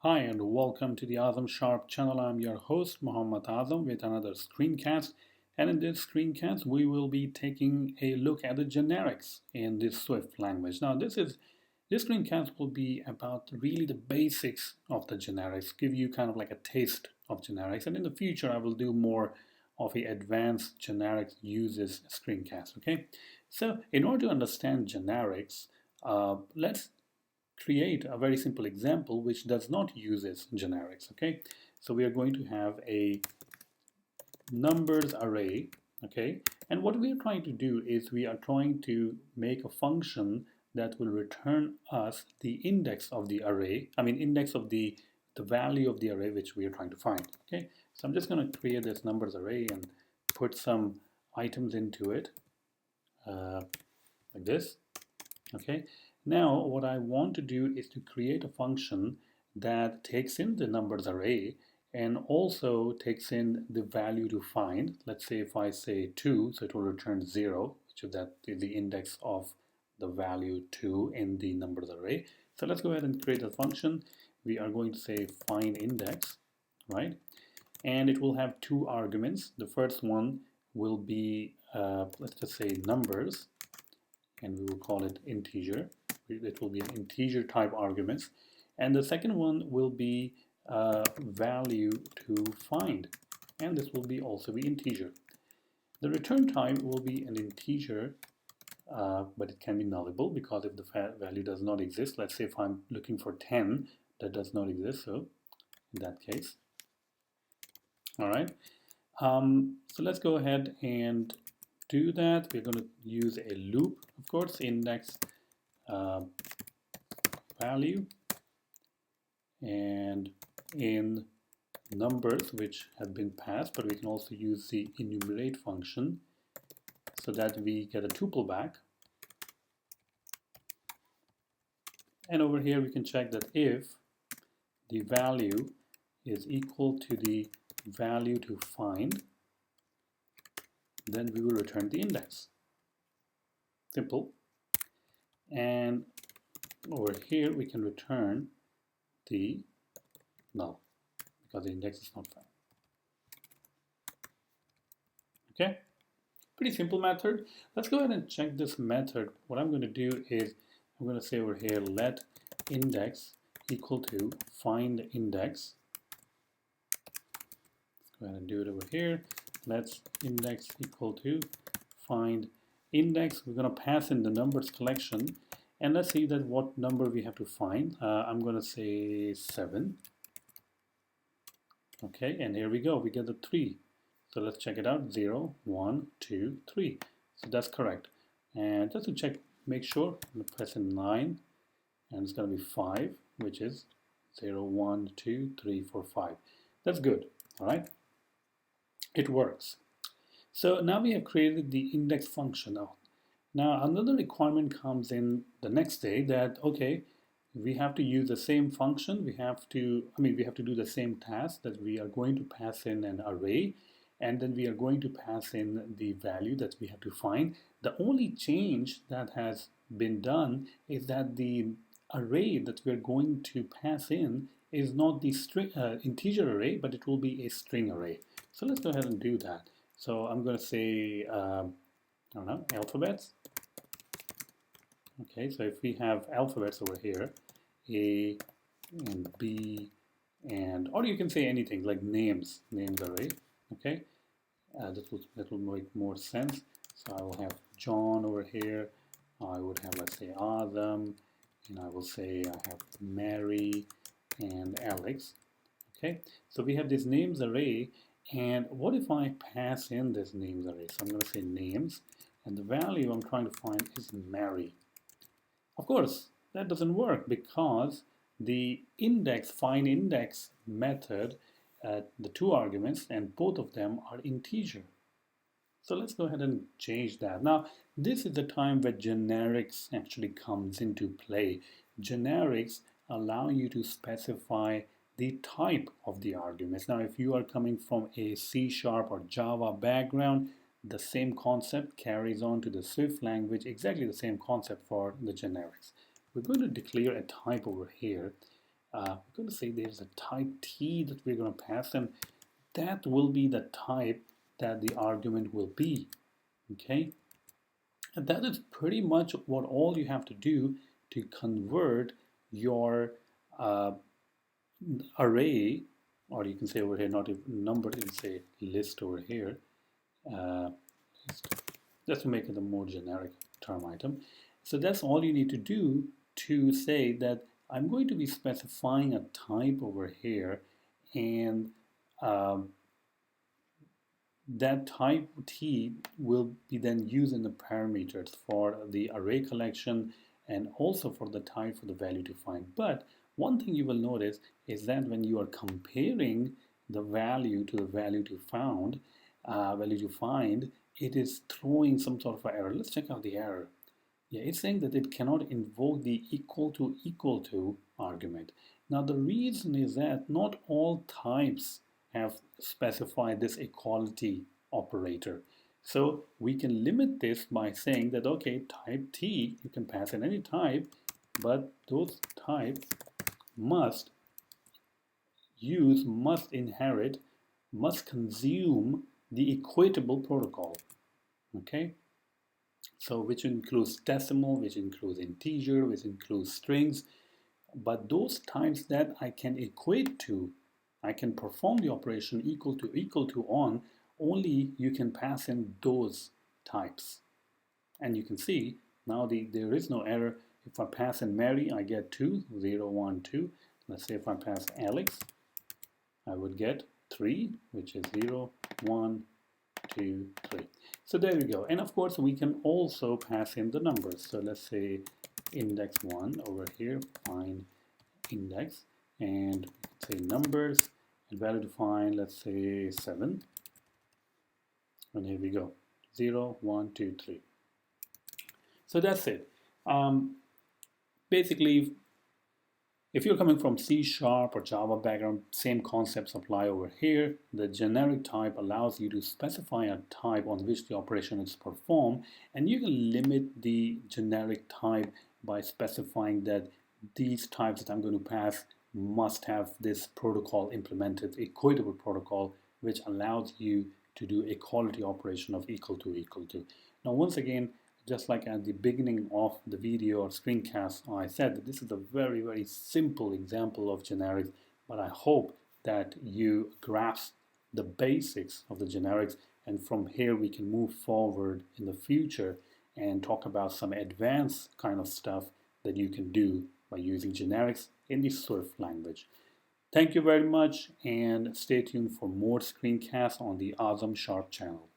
Hi and welcome to the Azam Sharp channel. I'm your host Mohammad Azam with another screencast, and in this screencast we will be taking a look at the generics in this Swift language. Now this screencast will be about really the basics of the generics, give you kind of like a taste of generics, and in the future I will do more of a advanced generics uses screencast. Okay, so in order to understand generics, let's create a very simple example which does not use its generics. Okay, so we are going to have a numbers array. Okay, and what we are trying to do is we are trying to make a function that will return us the index of the array, index of the value of the array which we are trying to find. Okay, so I'm just going to create this numbers array and put some items into it, like this. Okay, now what I want to do is to create a function that takes in the numbers array and also takes in the value to find. Let's say if I say 2, so it will return 0, which is the index of the value 2 in the numbers array. So let's go ahead and create a function. We are going to say find index, right? And it will have two arguments. The first one will be, let's just say numbers, and we will call it integer. It will be an integer type arguments. And the second one will be value to find, and this will be also be integer. The return type will be an integer, but it can be nullable because if the value does not exist, let's say if I'm looking for 10, that does not exist, so in that case. All right, so let's go ahead and do that. We're going to use a loop, of course, index value, and in numbers which have been passed, but we can also use the enumerate function so that we get a tuple back. And over here we can check that if the value is equal to the value to find, then we will return the index. Simple. And over here we can return the null because the index is not found. Okay, pretty simple method. Let's go ahead and check this method. What I'm going to do is I'm going to say over here let index equal to find index. Let's go ahead and do it over here. Let's index equal to find index. We're going to pass in the numbers collection, and let's see that what number we have to find. I'm going to say 7. Okay, and here we go. We get the 3. So let's check it out. 0, 1, 2, 3. So that's correct. And just to check, make sure, I'm going to press in 9, and it's going to be 5, which is 0, 1, 2, 3, 4, 5. That's good. All right. It works. So now we have created the index function. Now another requirement comes in the next day that, okay, we have to use the same function. We have to do the same task, that we are going to pass in an array, and then we are going to pass in the value that we have to find. The only change that has been done is that the array that we're going to pass in is not the integer array, but it will be a string array. So let's go ahead and do that. So I'm going to say, I don't know, alphabets. Okay, so if we have alphabets over here, A and B, and, or you can say anything like names array. Okay, that will make more sense. So I will have John over here. I would have, let's say, Adam, and I will say I have Mary and Alex. Okay, so we have this names array, and what if I pass in this names array? So I'm going to say names, and the value I'm trying to find is Mary. Of course, that doesn't work because the index find index method, the two arguments, and both of them are integer. So let's go ahead and change that. Now, this is the time where generics actually comes into play. Generics allow you to specify the type of the arguments. Now, if you are coming from a C# or Java background, the same concept carries on to the Swift language, exactly the same concept for the generics. We're going to declare a type over here, we're going to say there's a type T that we're going to pass, and that will be the type that the argument will be. Okay, and that is pretty much what all you have to do to convert your uh, array, or you can say over here, not a number, you can say list over here, uh, just to make it a more generic term item. So that's all you need to do to say that I'm going to be specifying a type over here, and um, that type T will be then used in the parameters for the array collection and also for the type for the value to find. But one thing you will notice is that when you are comparing the value to the value to find, it is throwing some sort of error. Let's check out the error. Yeah, it's saying that it cannot invoke the equal to argument. Now the reason is that not all types have specified this equality operator. So we can limit this by saying that, okay, type T, you can pass in any type, but those types must inherit, must consume the equatable protocol. Okay? So which includes decimal, which includes integer, which includes strings. But those types that I can equate to, I can perform the operation equal to on, only you can pass in those types. And you can see now there is no error. If I pass in Mary, I get 2, 0, 1, 2. Let's say if I pass Alex, I would get 3, which is 0, 1, 2, 3. So there we go. And of course, we can also pass in the numbers. So let's say index 1 over here, find index, and say numbers, and value to find, let's say 7. And here we go, 0, 1, 2, 3. So that's it. Basically, if you're coming from C# or Java background, same concepts apply over here. The generic type allows you to specify a type on which the operation is performed, and you can limit the generic type by specifying that these types that I'm going to pass must have this protocol implemented, equatable protocol, which allows you to do equality operation of equal to. Now, once again, just like at the beginning of the video or screencast, I said that this is a very, very simple example of generics, but I hope that you grasp the basics of the generics, and from here we can move forward in the future and talk about some advanced kind of stuff that you can do by using generics in the Swift language. Thank you very much, and stay tuned for more screencasts on the Azam Sharp channel.